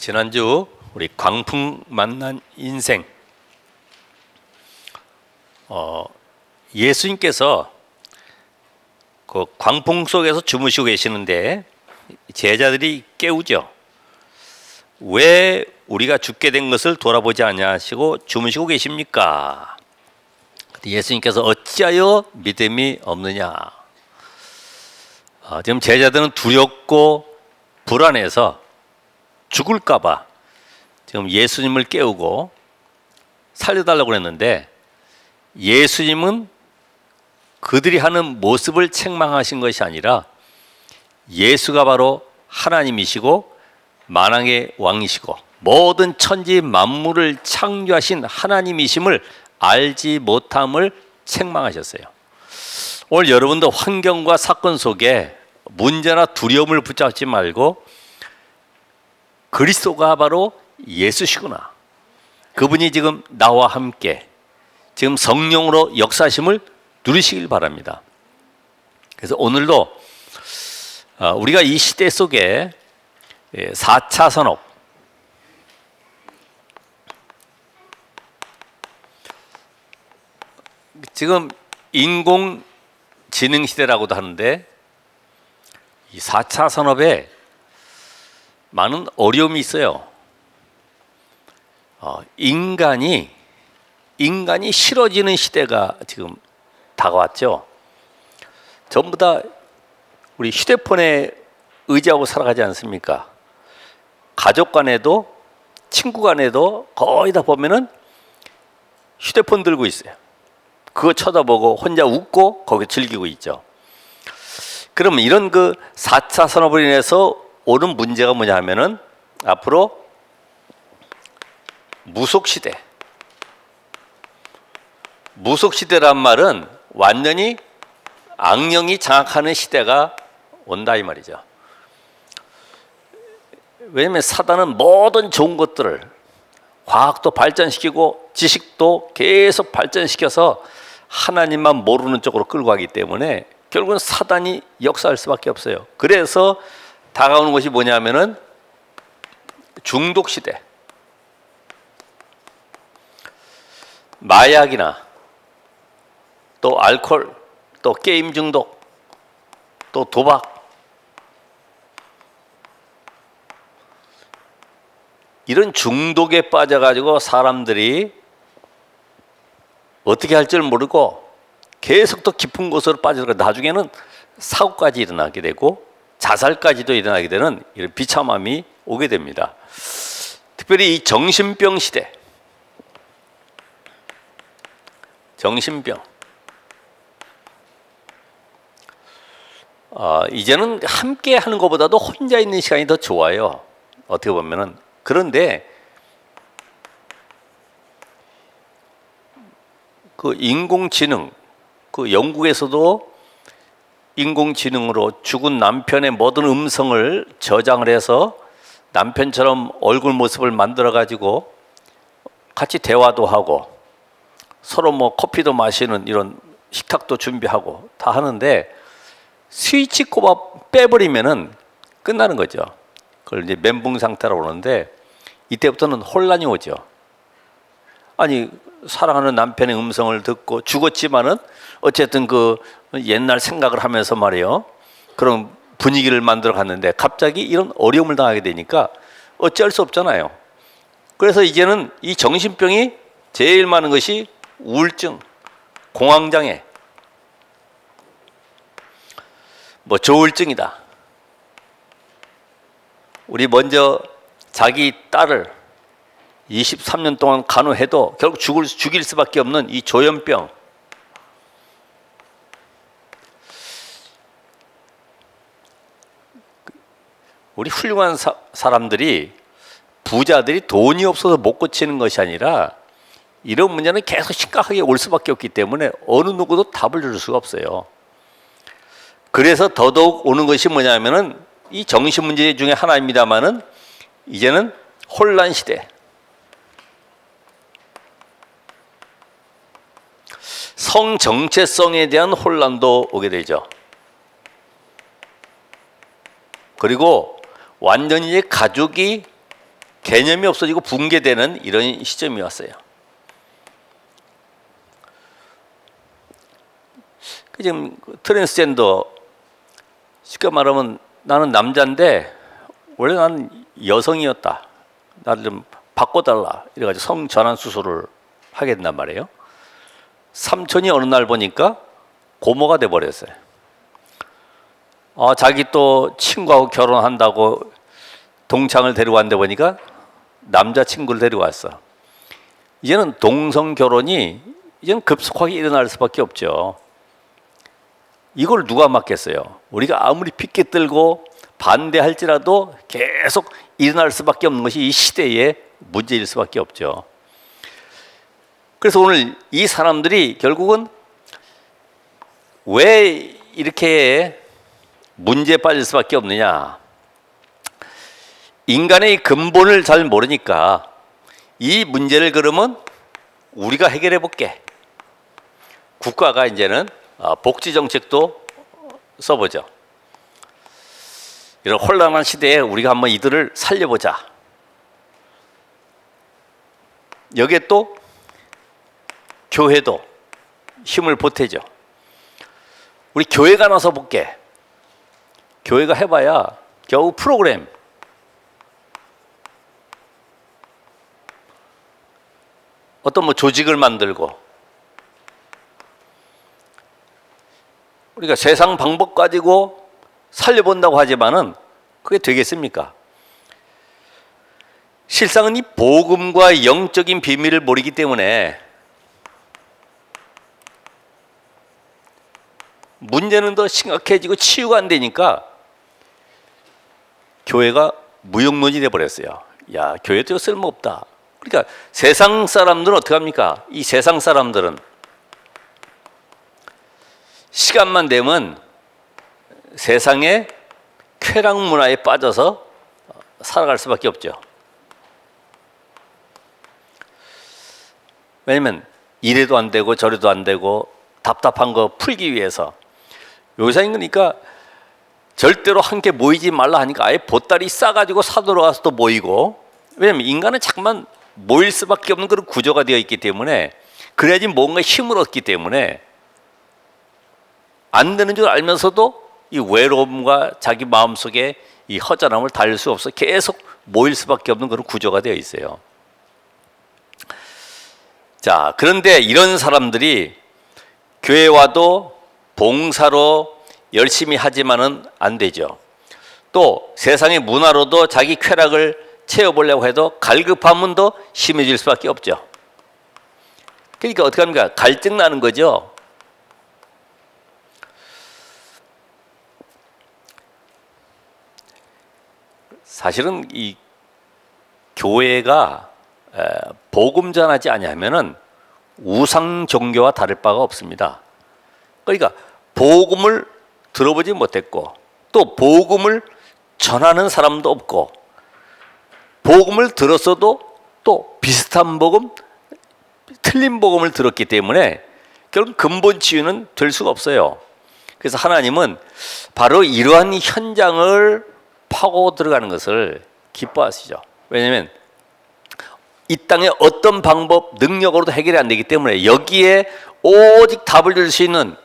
지난주 우리 광풍 만난 인생 예수님께서 그 광풍 속에서 주무시고 계시는데 제자들이 깨우죠. 왜 우리가 죽게 된 것을 돌아보지 아니하시고 주무시고 계십니까? 예수님께서 어찌하여 믿음이 없느냐. 지금 제자들은 두렵고 불안해서 죽을까봐 지금 예수님을 깨우고 살려달라고 했는데, 예수님은 그들이 하는 모습을 책망하신 것이 아니라 예수가 바로 하나님이시고 만왕의 왕이시고 모든 천지 만물을 창조하신 하나님이심을 알지 못함을 책망하셨어요. 오늘 여러분도 환경과 사건 속에 문제나 두려움을 붙잡지 말고 그리스도가 바로 예수시구나, 그분이 지금 나와 함께 지금 성령으로 역사심을 누리시길 바랍니다. 그래서 오늘도 우리가 이 시대 속에 4차 산업, 지금 인공지능 시대라고도 하는데, 이 4차 산업에 많은 어려움이 있어요. 인간이 싫어지는 시대가 지금 다가왔죠. 전부 다 우리 휴대폰에 의지하고 살아가지 않습니까? 가족 간에도 친구 간에도 거의 다 보면은 휴대폰 들고 있어요. 그거 쳐다보고 혼자 웃고 거기 즐기고 있죠. 그러면 이런 그 4차 산업으로 인해서 오는 문제가 뭐냐 하면은 앞으로 무속시대란 말은 완전히 악령이 장악하는 시대가 온다 이 말이죠. 왜냐하면 사단은 모든 좋은 것들을, 과학도 발전시키고 지식도 계속 발전시켜서 하나님만 모르는 쪽으로 끌고 가기 때문에 결국은 사단이 역사할 수밖에 없어요. 그래서 다가오는 것이 뭐냐면은 중독시대, 마약이나 또 알코올, 또 게임 중독, 또 도박, 이런 중독에 빠져가지고 사람들이 어떻게 할 줄 모르고 계속 더 깊은 곳으로 빠져들어 나중에는 사고까지 일어나게 되고 자살까지도 일어나게 되는 이런 비참함이 오게 됩니다. 특별히 이 정신병 시대, 정신병, 이제는 함께 하는 것보다도 혼자 있는 시간이 더 좋아요, 어떻게 보면은. 그런데 그 인공지능, 그 영국에서도 인공지능으로 죽은 남편의 모든 음성을 저장을 해서 남편처럼 얼굴 모습을 만들어 가지고 같이 대화도 하고 서로 뭐 커피도 마시는 이런 식탁도 준비하고 다 하는데, 스위치 꼽아 빼버리면은 끝나는 거죠. 그걸 이제 멘붕 상태라고 그러는데, 이때부터는 혼란이 오죠. 아니, 사랑하는 남편의 음성을 듣고 죽었지만은 어쨌든 그 옛날 생각을 하면서 말이에요, 그런 분위기를 만들어 갔는데 갑자기 이런 어려움을 당하게 되니까 어찌할 수 없잖아요. 그래서 이제는 이 정신병이 제일 많은 것이 우울증, 공황장애, 뭐 조울증이다. 우리 먼저 자기 딸을 23년 동안 간호해도 결국 죽일 수밖에 없는 이 조현병, 우리 훌륭한 사람들이, 부자들이 돈이 없어서 못 고치는 것이 아니라 이런 문제는 계속 심각하게 올 수밖에 없기 때문에 어느 누구도 답을 줄 수가 없어요. 그래서 더더욱 오는 것이 뭐냐면은 이 정신 문제 중에 하나입니다만은 이제는 혼란 시대, 성 정체성에 대한 혼란도 오게 되죠. 그리고 완전히 가족이 개념이 없어지고 붕괴되는 이런 시점이 왔어요. 지금 트랜스젠더, 쉽게 말하면 나는 남자인데 원래 나는 여성이었다, 나를 좀 바꿔달라 이래가지고 성 전환 수술을 하게 된단 말이에요. 삼촌이 어느 날 보니까 고모가 돼버렸어요. 자기 또 친구하고 결혼한다고 동창을 데려왔는데 보니까 남자친구를 데려왔어. 이제는 동성 결혼이 이제는 급속하게 일어날 수밖에 없죠. 이걸 누가 막겠어요? 우리가 아무리 핏기 들고 반대할지라도 계속 일어날 수밖에 없는 것이 이 시대의 문제일 수밖에 없죠. 그래서 오늘 이 사람들이 결국은 왜 이렇게 문제에 빠질 수밖에 없느냐? 인간의 근본을 잘 모르니까 이 문제를 그러면 우리가 해결해 볼게. 국가가 이제는 복지 정책도 써보죠. 이런 혼란한 시대에 우리가 한번 이들을 살려보자. 여기에 또 교회도 힘을 보태죠. 우리 교회가 나서 볼게. 교회가 해봐야 겨우 프로그램, 어떤 뭐 조직을 만들고, 우리가 세상 방법 가지고 살려본다고 하지만은 그게 되겠습니까? 실상은 이 복음과 영적인 비밀을 모르기 때문에 문제는 더 심각해지고 치유가 안 되니까 교회가 무용론이 돼버렸어요. 야, 교회도 쓸모없다. 그러니까 세상 사람들은 어떻게 합니까? 이 세상 사람들은 시간만 되면 세상의 쾌락 문화에 빠져서 살아갈 수밖에 없죠. 왜냐면 이래도 안 되고 저래도 안 되고 답답한 거 풀기 위해서 요새는 그러니까 절대로 함께 모이지 말라 하니까 아예 보따리 싸가지고 산으로 가서 또 모이고, 왜냐면 인간은 자꾸만 모일 수밖에 없는 그런 구조가 되어 있기 때문에, 그래야지 뭔가 힘을 얻기 때문에 안 되는 줄 알면서도 이 외로움과 자기 마음속에 이 허전함을 달랠 수 없어 계속 모일 수밖에 없는 그런 구조가 되어 있어요. 자, 그런데 이런 사람들이 교회 와도 봉사로 열심히 하지만은 안 되죠. 또 세상의 문화로도 자기 쾌락을 채워보려고 해도 갈급함은 더 심해질 수밖에 없죠. 그러니까 어떻게 합니까? 갈증 나는 거죠. 사실은 이 교회가 복음 전하지 아니하면은 우상 종교와 다를 바가 없습니다. 그러니까 복음을 들어보지 못했고 또 복음을 전하는 사람도 없고, 복음을 들었어도 또 비슷한 복음, 틀린 복음을 들었기 때문에 결국 근본 치유는 될 수가 없어요. 그래서 하나님은 바로 이러한 현장을 파고 들어가는 것을 기뻐하시죠. 왜냐하면 이 땅에 어떤 방법, 능력으로도 해결이 안 되기 때문에 여기에 오직 답을 줄 수 있는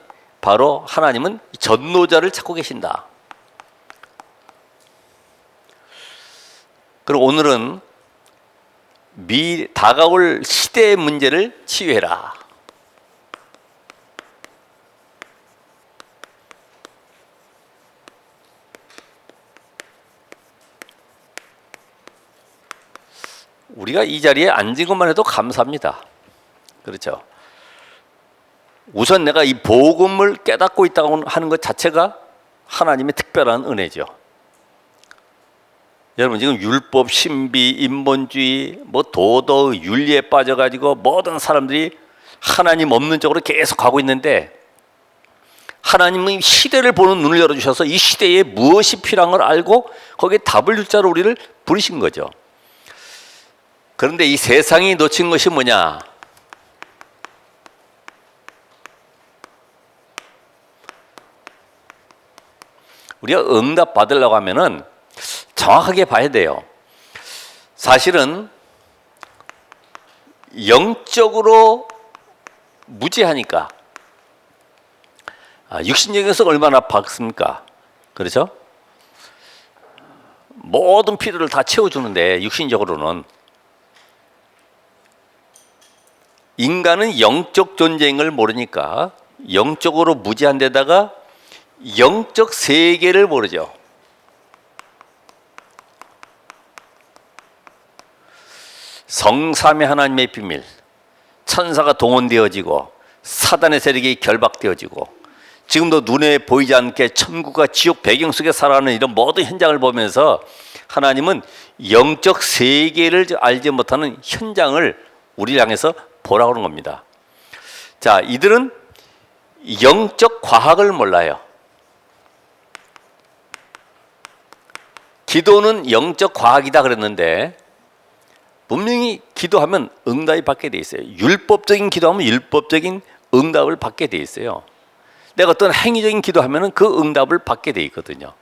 바로 하나님은 전노자를 찾고 계신다. 그리고 오늘은 다가올 시대의 문제를 치유해라. 우리가 이 자리에 앉은 것만 해도 감사합니다. 그렇죠? 우선 내가 이 복음을 깨닫고 있다고 하는 것 자체가 하나님의 특별한 은혜죠. 여러분 지금 율법, 신비, 인본주의, 뭐 도덕, 윤리에 빠져가지고 모든 사람들이 하나님 없는 쪽으로 계속 가고 있는데, 하나님은 시대를 보는 눈을 열어주셔서 이 시대에 무엇이 필요한 걸 알고 거기에 답을 줄 자로 우리를 부르신 거죠. 그런데 이 세상이 놓친 것이 뭐냐? 우리가 응답 받으려고 하면은 정확하게 봐야 돼요. 사실은 영적으로 무지하니까 육신적에서 얼마나 박습니까? 그렇죠? 모든 필요를 다 채워주는데 육신적으로는 인간은 영적 존재인 걸 모르니까 영적으로 무지한 데다가 영적 세계를 모르죠. 성삼위 하나님의 비밀, 천사가 동원되어지고 사단의 세력이 결박되어지고 지금도 눈에 보이지 않게 천국과 지옥 배경 속에 살아가는 이런 모든 현장을 보면서 하나님은 영적 세계를 알지 못하는 현장을 우리를 향해서 보라고 하는 겁니다. 자, 이들은 영적 과학을 몰라요. 기도는 영적 과학이다 그랬는데 분명히 기도하면 응답이 받게 돼 있어요. 율법적인 기도하면 율법적인 응답을 받게 돼 있어요. 내가 어떤 행위적인 기도하면 그 응답을 받게 돼 있거든요.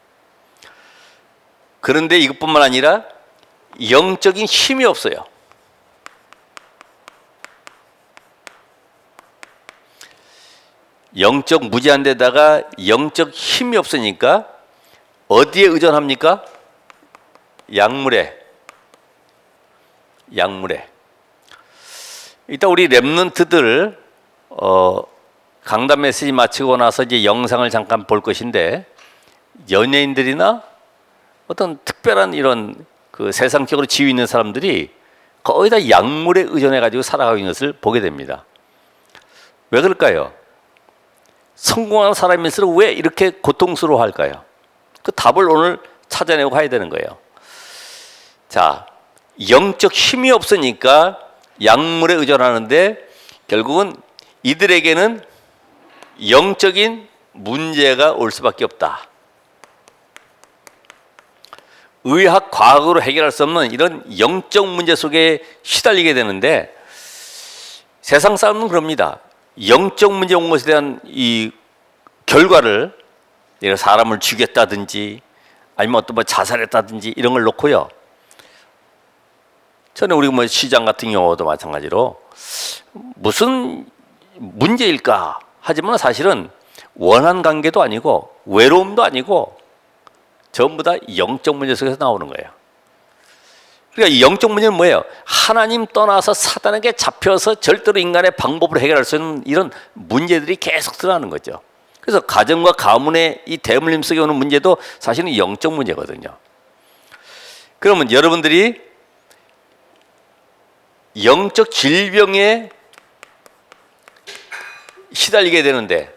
그런데 이것뿐만 아니라 영적인 힘이 없어요. 영적 무지한 데다가 영적 힘이 없으니까 어디에 의존합니까? 약물에. 이따 우리 랩런트들 강단 메시지 마치고 나서 이제 영상을 잠깐 볼 것인데 연예인들이나 어떤 특별한 이런 그 세상적으로 지위 있는 사람들이 거의 다 약물에 의존해 가지고 살아가고 있는 것을 보게 됩니다. 왜 그럴까요? 성공한 사람일수록 왜 이렇게 고통스러워할까요? 그 답을 오늘 찾아내고 가야 되는 거예요. 자, 영적 힘이 없으니까 약물에 의존하는데 결국은 이들에게는 영적인 문제가 올 수밖에 없다. 의학, 과학으로 해결할 수 없는 이런 영적 문제 속에 시달리게 되는데 세상 사람은 그럽니다. 영적 문제 온 것에 대한 이 결과를 사람을 죽였다든지 아니면 어떤 뭐 자살했다든지 이런 걸 놓고요. 전에 우리 뭐 시장 같은 경우도 마찬가지로 무슨 문제일까 하지만 사실은 원한 관계도 아니고 외로움도 아니고 전부 다 영적 문제 속에서 나오는 거예요. 그러니까 이 영적 문제는 뭐예요? 하나님 떠나서 사단에게 잡혀서 절대로 인간의 방법으로 해결할 수 있는 이런 문제들이 계속 드러나는 거죠. 그래서 가정과 가문의 이 대물림 속에 오는 문제도 사실은 영적 문제거든요. 그러면 여러분들이 영적 질병에 시달리게 되는데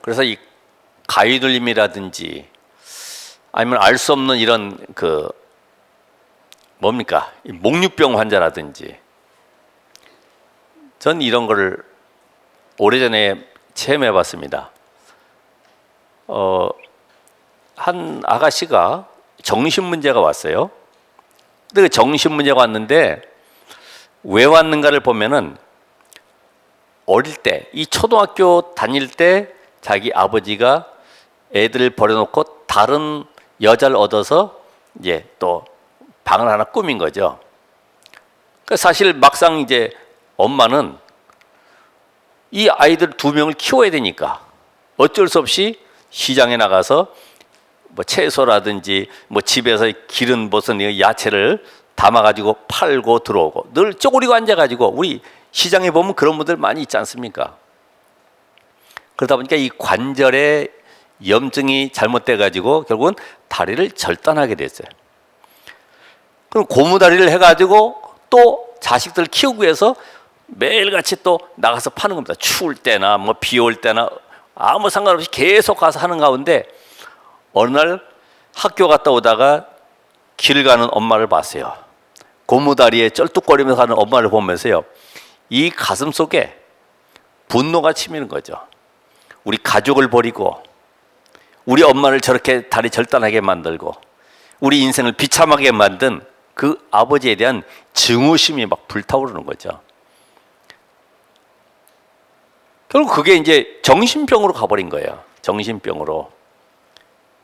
그래서 이 가위눌림이라든지 아니면 알 수 없는 이런 그 뭡니까? 목류병 환자라든지 전 이런 거를 오래전에 체험해 봤습니다. 한 아가씨가 정신 문제가 왔어요. 근데 그 정신 문제가 왔는데 왜 왔는가를 보면은 어릴 때, 이 초등학교 다닐 때 자기 아버지가 애들을 버려놓고 다른 여자를 얻어서 이제 또 방을 하나 꾸민 거죠. 그러니까 사실 막상 이제 엄마는 이 아이들 두 명을 키워야 되니까 어쩔 수 없이 시장에 나가서 뭐 채소라든지 뭐 집에서 기른 무슨 야채를 담아가지고 팔고 들어오고 늘 쪼그리고 앉아가지고 우리 시장에 보면 그런 분들 많이 있지 않습니까? 그러다 보니까 이 관절에 염증이 잘못돼가지고 결국은 다리를 절단하게 됐어요. 그럼 고무다리를 해가지고 또 자식들 키우기 위해서 매일같이 또 나가서 파는 겁니다. 추울 때나 뭐 비 올 때나 아무 상관없이 계속 가서 하는 가운데 어느 날 학교 갔다 오다가 길 가는 엄마를 봤어요. 고무다리에 쩔뚝거리면서 가는 엄마를 보면서요. 이 가슴 속에 분노가 치미는 거죠. 우리 가족을 버리고 우리 엄마를 저렇게 다리 절단하게 만들고 우리 인생을 비참하게 만든 그 아버지에 대한 증오심이 막 불타오르는 거죠. 결국 그게 이제 정신병으로 가버린 거예요. 정신병으로.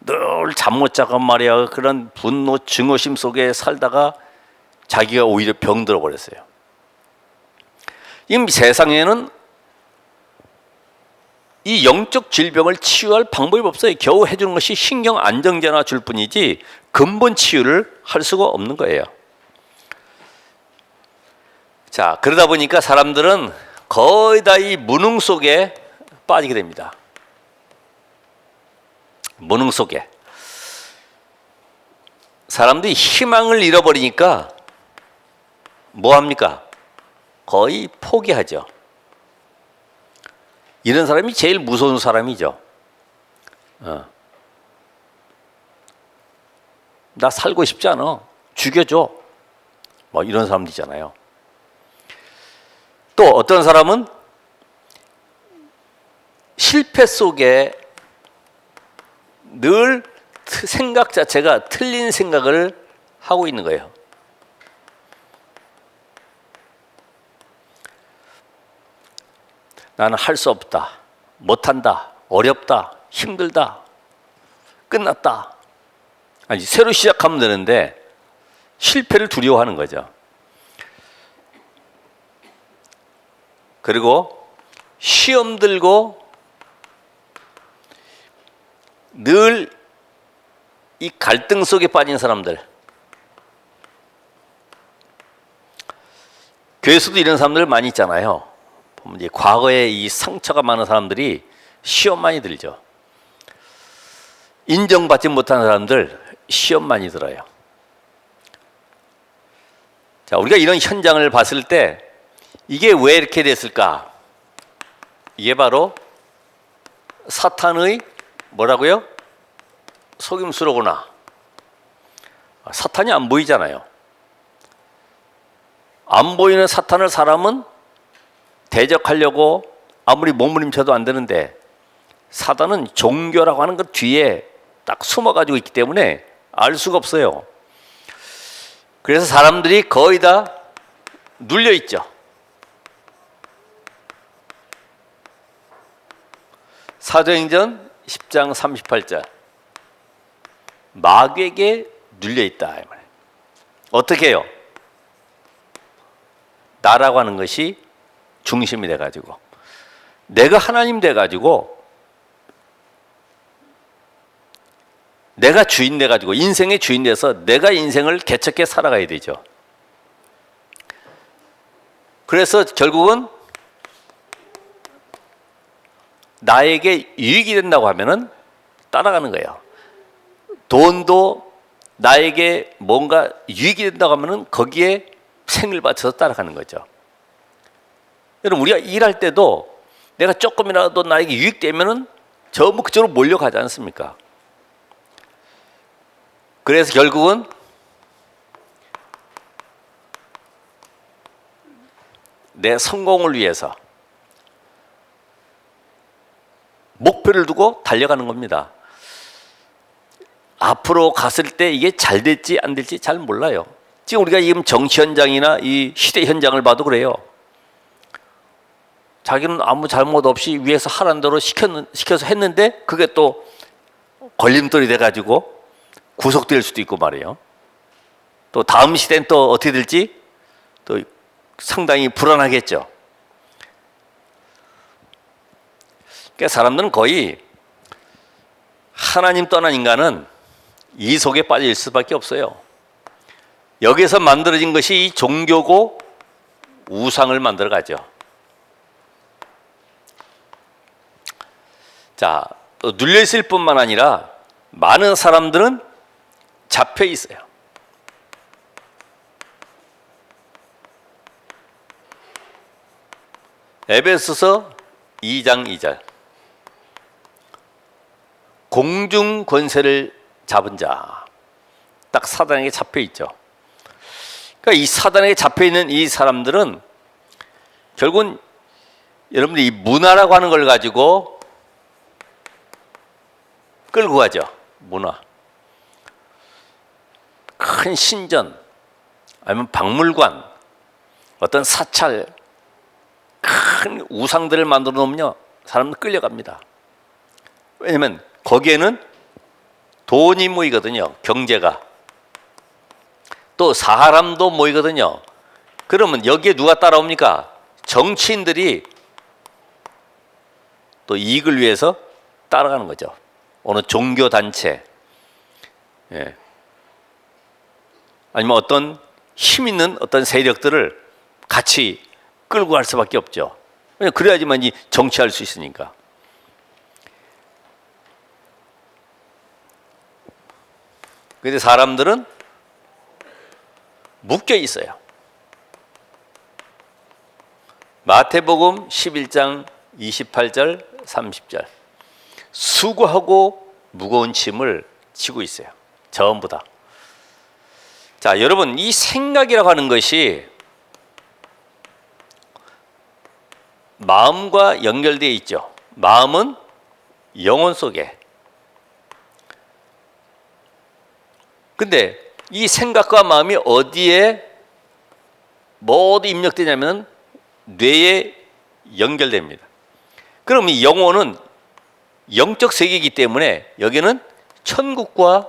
늘 잠 못 자고 말이야. 그런 분노, 증오심 속에 살다가 자기가 오히려 병들어 버렸어요. 이 세상에는 이 영적 질병을 치유할 방법이 없어요. 겨우 해주는 것이 신경 안정제나 줄 뿐이지 근본 치유를 할 수가 없는 거예요. 자, 그러다 보니까 사람들은 거의 다 이 무능 속에 빠지게 됩니다. 무능 속에. 사람들이 희망을 잃어버리니까 뭐합니까? 거의 포기하죠. 이런 사람이 제일 무서운 사람이죠. 나 살고 싶지 않아. 죽여줘. 뭐 이런 사람들이잖아요. 또 어떤 사람은 실패 속에 늘 생각 자체가 틀린 생각을 하고 있는 거예요. 나는 할 수 없다, 못한다, 어렵다, 힘들다, 끝났다. 아니, 새로 시작하면 되는데 실패를 두려워하는 거죠. 그리고 시험 들고 늘 이 갈등 속에 빠진 사람들, 교회에서도 이런 사람들 많이 있잖아요. 보면 이제 과거에 이 상처가 많은 사람들이 시험 많이 들죠. 인정받지 못한 사람들 시험 많이 들어요. 자, 우리가 이런 현장을 봤을 때 이게 왜 이렇게 됐을까? 이게 바로 사탄의 뭐라고요? 속임수로구나. 사탄이 안 보이잖아요. 안 보이는 사탄을 사람은 대적하려고 아무리 몸부림쳐도 안 되는데, 사단은 종교라고 하는 것 뒤에 딱 숨어가지고 있기 때문에 알 수가 없어요. 그래서 사람들이 거의 다 눌려 있죠. 사도행전 10장 38절, 마귀에게 눌려 있다. 어떻게 해요? 나라고 하는 것이 중심이 돼가지고, 내가 하나님 돼가지고, 내가 주인 돼가지고, 인생의 주인 돼서 내가 인생을 개척해 살아가야 되죠. 그래서 결국은 나에게 유익이 된다고 하면은 따라가는 거예요. 돈도 나에게 뭔가 유익이 된다고 하면은 거기에 생을 바쳐서 따라가는 거죠. 여러분, 우리가 일할 때도 내가 조금이라도 나에게 유익되면은 전부 그쪽으로 몰려가지 않습니까? 그래서 결국은 내 성공을 위해서 목표를 두고 달려가는 겁니다. 앞으로 갔을 때 이게 잘 될지 안 될지 잘 몰라요. 지금 우리가 지금 정치 현장이나 이 시대 현장을 봐도 그래요. 자기는 아무 잘못 없이 위에서 하라는 대로 시켜서 했는데 그게 또 걸림돌이 돼가지고 구속될 수도 있고 말이에요. 또 다음 시대는 또 어떻게 될지 또 상당히 불안하겠죠. 그러니까 사람들은 거의 하나님 떠난 인간은 이 속에 빠질 수밖에 없어요. 여기서 만들어진 것이 이 종교고 우상을 만들어 가죠. 자, 또 눌려 있을 뿐만 아니라 많은 사람들은 잡혀 있어요. 에베소서 2장 2절, 공중 권세를 잡은 자, 딱 사단에게 잡혀 있죠. 그러니까 이 사단에게 잡혀 있는 이 사람들은 결국은 여러분들이 이 문화라고 하는 걸 가지고 끌고 가죠. 문화, 큰 신전, 아니면 박물관, 어떤 사찰, 큰 우상들을 만들어 놓으면요, 사람들 끌려갑니다. 왜냐하면 거기에는 돈이 모이거든요. 경제가. 또 사람도 모이거든요. 그러면 여기에 누가 따라옵니까? 정치인들이 또 이익을 위해서 따라가는 거죠. 어느 종교 단체, 예. 아니면 어떤 힘 있는 어떤 세력들을 같이 끌고 갈 수밖에 없죠. 왜냐면 그래야지만이 정치할 수 있으니까. 그런데 사람들은 묶여 있어요. 마태복음 11장 28절 30절. 수고하고 무거운 짐을 지고 있어요. 전부 다. 자, 여러분, 이 생각이라고 하는 것이 마음과 연결되어 있죠. 마음은 영혼 속에. 근데 이 생각과 마음이 어디에 모두 입력되냐면 뇌에 연결됩니다. 그럼 이 영혼은 영적 세계이기 때문에 여기는 천국과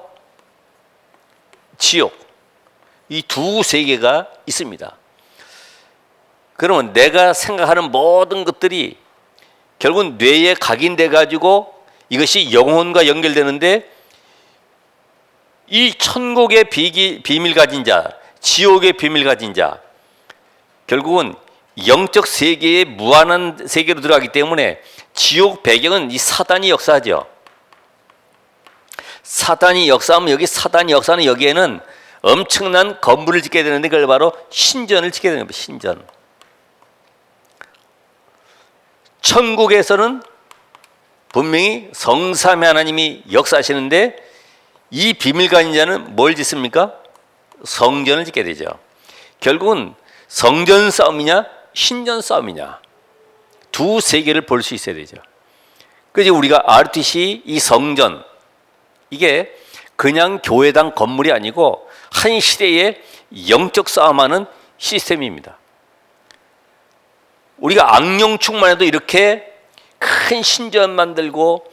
지옥, 이 두 세계가 있습니다. 그러면 내가 생각하는 모든 것들이 결국은 뇌에 각인돼 가지고 이것이 영혼과 연결되는데, 이 천국의 비밀 가진 자, 지옥의 비밀 가진 자, 결국은 영적 세계의 무한한 세계로 들어가기 때문에 지옥 배경은 이 사단이 역사하죠. 사단이 역사하면 여기 사단이 역사하는 여기에는 엄청난 건물을 짓게 되는데 그걸 바로 신전을 짓게 되는 겁니다. 신전. 천국에서는 분명히 성삼위 하나님이 역사하시는데 이 비밀 가진 자는 뭘 짓습니까? 성전을 짓게 되죠. 결국은 성전 싸움이냐 신전 싸움이냐 두 세계를 볼 수 있어야 되죠. 그래서 우리가 RTC 이 성전, 이게 그냥 교회당 건물이 아니고 한 시대의 영적 싸움하는 시스템입니다. 우리가 악령축만 해도 이렇게 큰 신전 만들고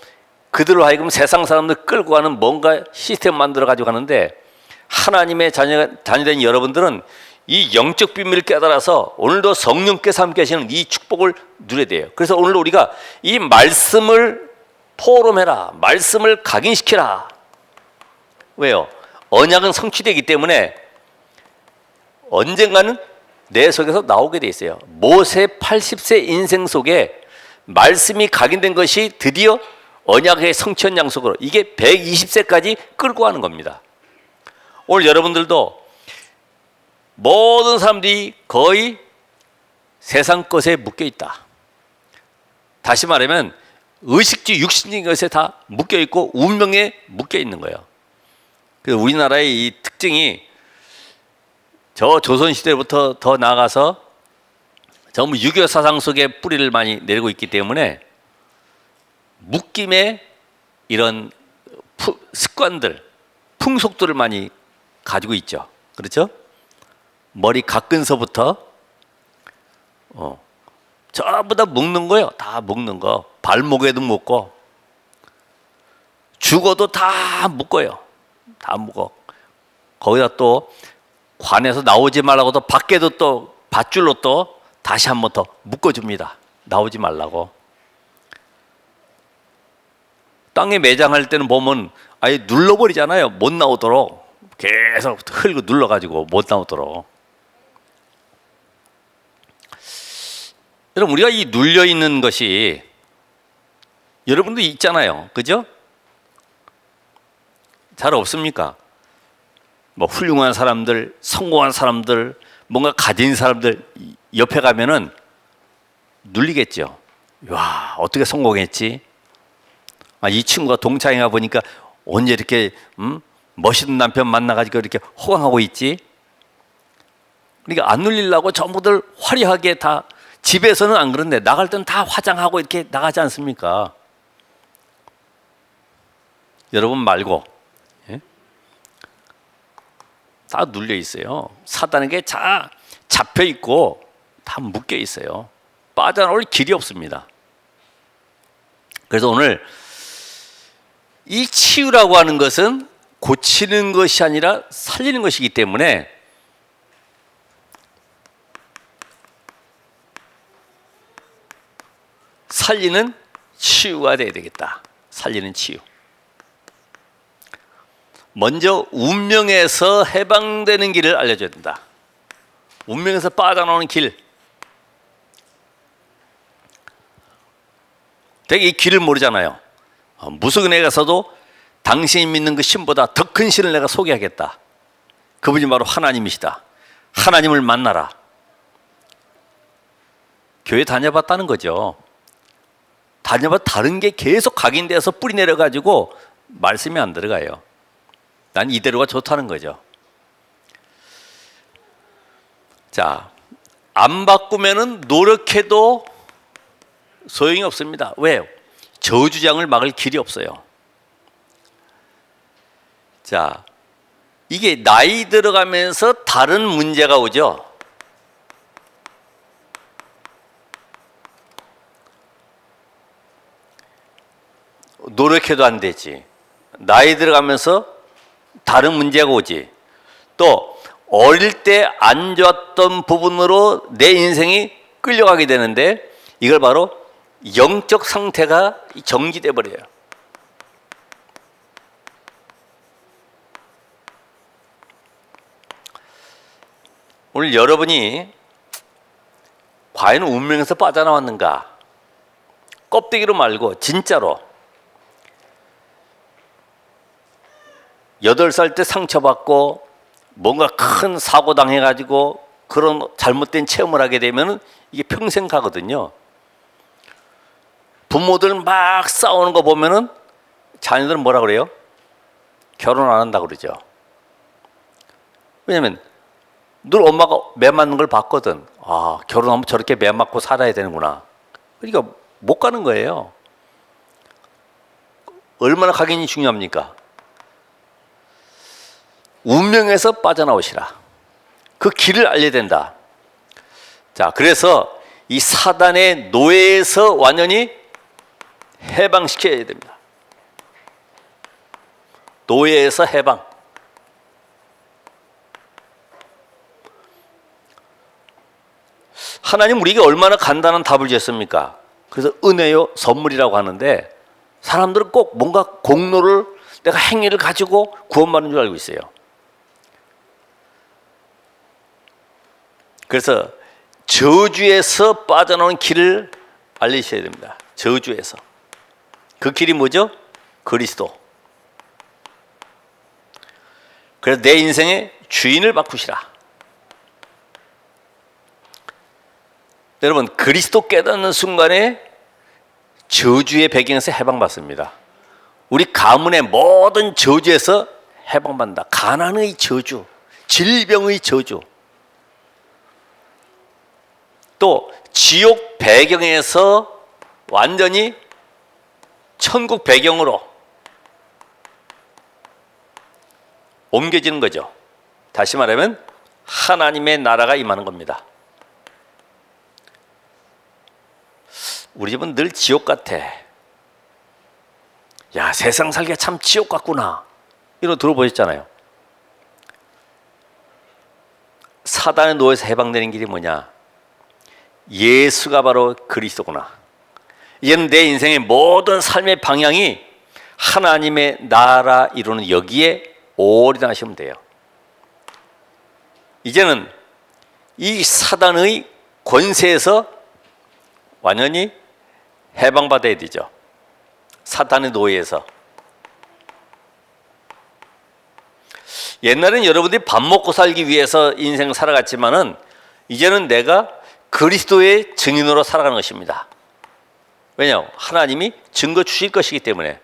그들로 하여금 세상 사람들 끌고 가는 뭔가 시스템 만들어 가지고 가는데, 하나님의 자녀된 여러분들은 이 영적 비밀을 깨달아서 오늘도 성령께서 함께 하시는 이 축복을 누려야 돼요. 그래서 오늘 우리가 이 말씀을 포럼해라, 말씀을 각인시키라. 왜요? 언약은 성취되기 때문에 언젠가는 내 속에서 나오게 돼 있어요. 모세 80세 인생 속에 말씀이 각인된 것이 드디어 언약의 성취한 양속으로, 이게 120세까지 끌고 가는 겁니다. 오늘 여러분들도 모든 사람들이 거의 세상 것에 묶여 있다. 다시 말하면 의식주, 육신적인 것에 다 묶여 있고 운명에 묶여 있는 거예요. 그래서 우리나라의 이 특징이 저 조선시대부터 더 나아가서 전부 유교 사상 속에 뿌리를 많이 내리고 있기 때문에 묶임의 이런 습관들, 풍속들을 많이 가지고 있죠. 그렇죠? 머리 각근서부터 전부 다 묶는 거예요. 다 묶는 거. 발목에도 묶고 죽어도 다 묶어요. 다 묶어. 거기다 또 관에서 나오지 말라고 또 밖에도 또 밧줄로 또 다시 한 번 더 묶어줍니다. 나오지 말라고. 땅에 매장할 때는 보면 아예 눌러버리잖아요. 못 나오도록. 계속 흘고 눌러가지고 못 나오도록. 여러분, 우리가 이 눌려있는 것이 여러분도 있잖아요. 그죠? 잘 없습니까? 뭐 훌륭한 사람들, 성공한 사람들, 뭔가 가진 사람들 옆에 가면은 눌리겠죠. 와, 어떻게 성공했지? 아, 이 친구가 동창회가 보니까 언제 이렇게 멋있는 남편 만나가지고 이렇게 호강하고 있지? 그러니까 안 눌리려고 전부들 화려하게 다, 집에서는 안 그런데 나갈 때는 다 화장하고 이렇게 나가지 않습니까? 여러분 말고 다 눌려 있어요. 사단에게 다 잡혀 있고 다 묶여 있어요. 빠져나올 길이 없습니다. 그래서 오늘 이 치유라고 하는 것은 고치는 것이 아니라 살리는 것이기 때문에 살리는 치유가 돼야 되겠다. 살리는 치유. 먼저 운명에서 해방되는 길을 알려줘야 된다. 운명에서 빠져나오는 길. 되게 이 길을 모르잖아요. 무슨 은혜 가서도 당신이 믿는 그 신보다 더 큰 신을 내가 소개하겠다. 그분이 바로 하나님이시다. 하나님을 만나라. 교회 다녀봤다는 거죠. 다녀봐 다른 게 계속 각인돼서 뿌리 내려가지고 말씀이 안 들어가요. 난 이대로가 좋다는 거죠. 자, 안 바꾸면은 노력해도 소용이 없습니다. 왜요? 저주장을 막을 길이 없어요. 자, 이게 나이 들어가면서 다른 문제가 오죠. 노력해도 안 되지. 나이 들어가면서 다른 문제가 오지. 또 어릴 때 안 좋았던 부분으로 내 인생이 끌려가게 되는데 이걸 바로 영적 상태가 정지돼 버려요. 오늘 여러분이 과연 운명에서 빠져나왔는가? 껍데기로 말고 진짜로 8살 때 상처받고 뭔가 큰 사고 당해가지고 그런 잘못된 체험을 하게 되면 이게 평생 가거든요. 부모들 막 싸우는 거 보면은 자녀들은 뭐라 그래요? 결혼 안 한다고 그러죠. 왜냐면 늘 엄마가 매 맞는 걸 봤거든. 아, 결혼하면 저렇게 매 맞고 살아야 되는구나. 그러니까 못 가는 거예요. 얼마나 각인이 중요합니까? 운명에서 빠져나오시라. 그 길을 알려야 된다. 자, 그래서 이 사단의 노예에서 완전히 해방시켜야 됩니다. 노예에서 해방. 하나님 우리에게 얼마나 간단한 답을 주셨습니까? 그래서 은혜요 선물이라고 하는데 사람들은 꼭 뭔가 공로를 내가 행위를 가지고 구원받는 줄 알고 있어요. 그래서 저주에서 빠져나오는 길을 알리셔야 됩니다. 저주에서. 그 길이 뭐죠? 그리스도. 그래서 내 인생의 주인을 바꾸시라. 여러분, 그리스도 깨닫는 순간에 저주의 배경에서 해방받습니다. 우리 가문의 모든 저주에서 해방받는다. 가난의 저주, 질병의 저주, 또 지옥 배경에서 완전히 천국 배경으로 옮겨지는 거죠. 다시 말하면 하나님의 나라가 임하는 겁니다. 우리 집은 늘 지옥 같아. 야, 세상 살기가 참 지옥 같구나. 이런 거 들어보셨잖아요. 사단의 노예에서 해방되는 길이 뭐냐? 예수가 바로 그리스도구나. 이제는 내 인생의 모든 삶의 방향이 하나님의 나라 이루는 여기에 올인하시면 돼요. 이제는 이 사단의 권세에서 완전히 해방받아야 되죠. 사탄의 노예에서. 옛날엔 여러분들이 밥 먹고 살기 위해서 인생 살아갔지만은 이제는 내가 그리스도의 증인으로 살아가는 것입니다. 왜냐? 하나님이 증거 주실 것이기 때문에.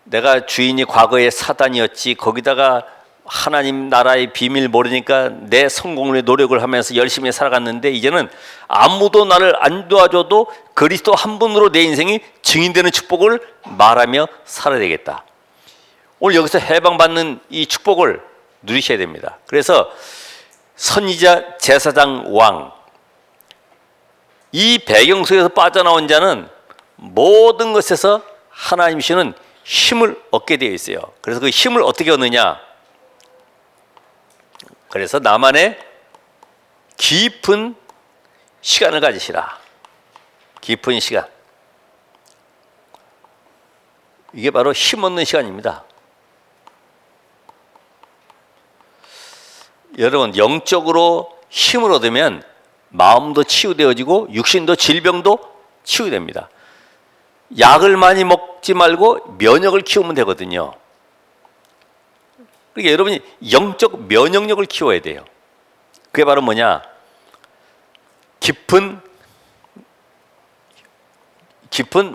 내가 주인이 과거에 사단이었지, 거기다가 하나님 나라의 비밀 모르니까 내 성공을 위해 노력을 하면서 열심히 살아갔는데 이제는 아무도 나를 안 도와줘도 그리스도 한 분으로 내 인생이 증인되는 축복을 말하며 살아야 되겠다. 오늘 여기서 해방받는 이 축복을 누리셔야 됩니다. 그래서 선지자, 제사장, 왕, 이 배경 속에서 빠져나온 자는 모든 것에서 하나님 주시는 힘을 얻게 되어 있어요. 그래서 그 힘을 어떻게 얻느냐? 그래서 나만의 깊은 시간을 가지시라. 깊은 시간. 이게 바로 힘 얻는 시간입니다. 여러분, 영적으로 힘을 얻으면 마음도 치유되어지고 육신도 질병도 치유됩니다. 약을 많이 먹지 말고 면역을 키우면 되거든요. 그러니까 여러분이 영적 면역력을 키워야 돼요. 그게 바로 뭐냐? 깊은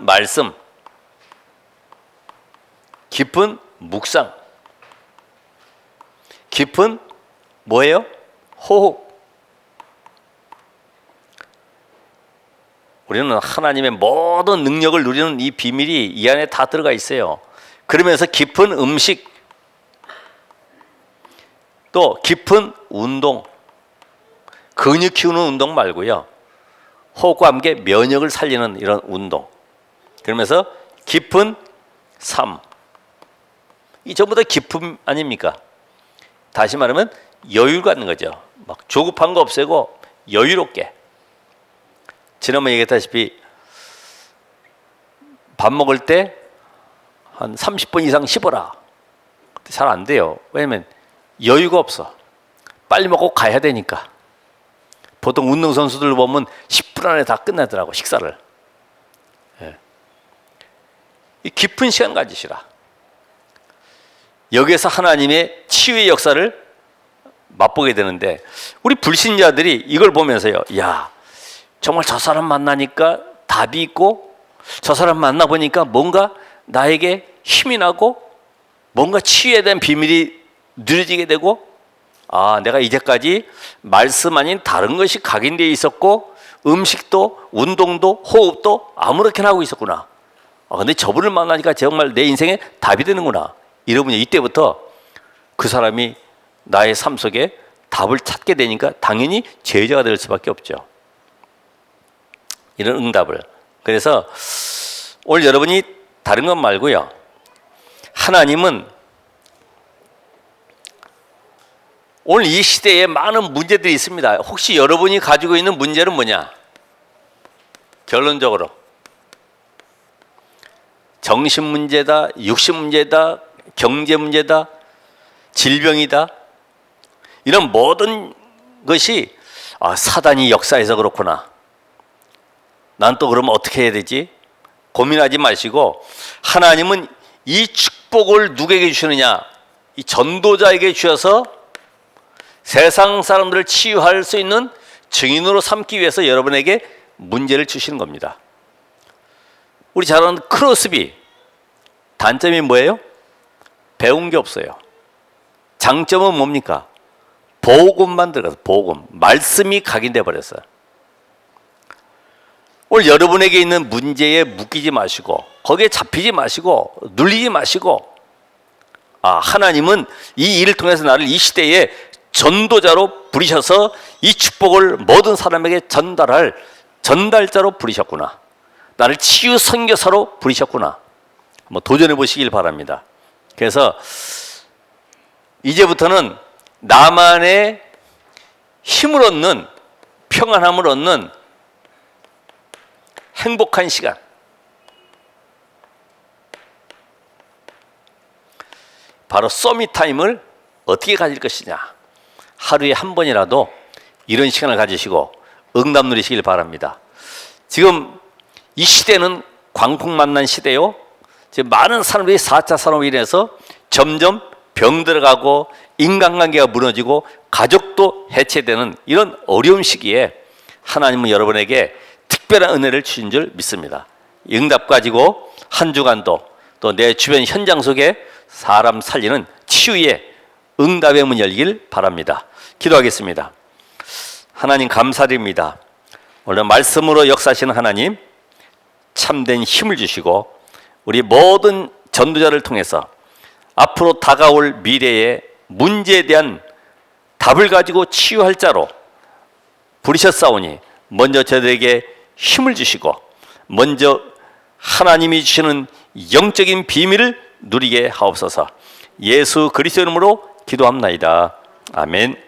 말씀, 깊은 묵상, 깊은 뭐예요? 호흡. 우리는 하나님의 모든 능력을 누리는 이 비밀이 이 안에 다 들어가 있어요. 그러면서 깊은 음식, 또 깊은 운동, 근육 키우는 운동 말고요. 호흡과 함께 면역을 살리는 이런 운동. 그러면서 깊은 삶. 이 전부 다 기쁨 아닙니까? 다시 말하면 여유를 갖는 거죠. 막 조급한 거 없애고 여유롭게. 지난번에 얘기했다시피 밥 먹을 때 한 30분 이상 씹어라. 잘 안 돼요. 왜냐면 여유가 없어. 빨리 먹고 가야 되니까. 보통 운동선수들 보면 10분 안에 다 끝내더라고, 식사를. 예. 이 깊은 시간 가지시라. 여기에서 하나님의 치유의 역사를 맛보게 되는데, 우리 불신자들이 이걸 보면서요, 야, 정말 저 사람 만나니까 답이 있고, 저 사람 만나보니까 뭔가 나에게 힘이 나고, 뭔가 치유에 대한 비밀이 누려지게 되고, 아, 내가 이제까지 말씀 아닌 다른 것이 각인되어 있었고, 음식도 운동도 호흡도 아무렇게나 하고 있었구나. 아, 근데 저분을 만나니까 정말 내 인생에 답이 되는구나. 이러면 이때부터 그 사람이 나의 삶 속에 답을 찾게 되니까 당연히 제자가 될 수밖에 없죠. 이런 응답을. 그래서 오늘 여러분이 다른 것 말고요, 하나님은 오늘 이 시대에 많은 문제들이 있습니다. 혹시 여러분이 가지고 있는 문제는 뭐냐? 결론적으로 정신 문제다, 육신 문제다, 경제 문제다, 질병이다. 이런 모든 것이 사단이 역사해서 그렇구나. 난 또 그러면 어떻게 해야 되지? 고민하지 마시고, 하나님은 이 축복을 누구에게 주시느냐? 이 전도자에게 주셔서 세상 사람들을 치유할 수 있는 증인으로 삼기 위해서 여러분에게 문제를 주시는 겁니다. 우리 잘 아는 크로스비, 단점이 뭐예요? 배운 게 없어요. 장점은 뭡니까? 복음만 들어가서, 복음, 말씀이 각인돼 버렸어요. 오늘 여러분에게 있는 문제에 묶이지 마시고, 거기에 잡히지 마시고, 눌리지 마시고, 하나님은 이 일을 통해서 나를 이 시대에 전도자로 부리셔서 이 축복을 모든 사람에게 전달할 전달자로 부리셨구나. 나를 치유 선교사로 부리셨구나. 한번 도전해 보시길 바랍니다. 그래서 이제부터는 나만의 힘을 얻는, 평안함을 얻는 행복한 시간, 바로 서밋타임을 어떻게 가질 것이냐. 하루에 한 번이라도 이런 시간을 가지시고 응답 누리시길 바랍니다. 지금 이 시대는 광풍만난 시대요. 지금 많은 사람들이 4차 산업으로 인해서 점점 병들어가고 인간관계가 무너지고 가족도 해체되는 이런 어려운 시기에 하나님은 여러분에게 특별한 은혜를 주신 줄 믿습니다. 응답 가지고 한 주간도 또 내 주변 현장 속에 사람 살리는 치유의 응답의 문 열길 바랍니다. 기도하겠습니다. 하나님 감사드립니다. 오늘 말씀으로 역사하시는 하나님, 참된 힘을 주시고 우리 모든 전도자를 통해서 앞으로 다가올 미래의 문제에 대한 답을 가지고 치유할 자로 부르셨사오니 먼저 저들에게 힘을 주시고 먼저 하나님이 주시는 영적인 비밀을 누리게 하옵소서. 예수 그리스도 이름으로 기도합나이다. 아멘.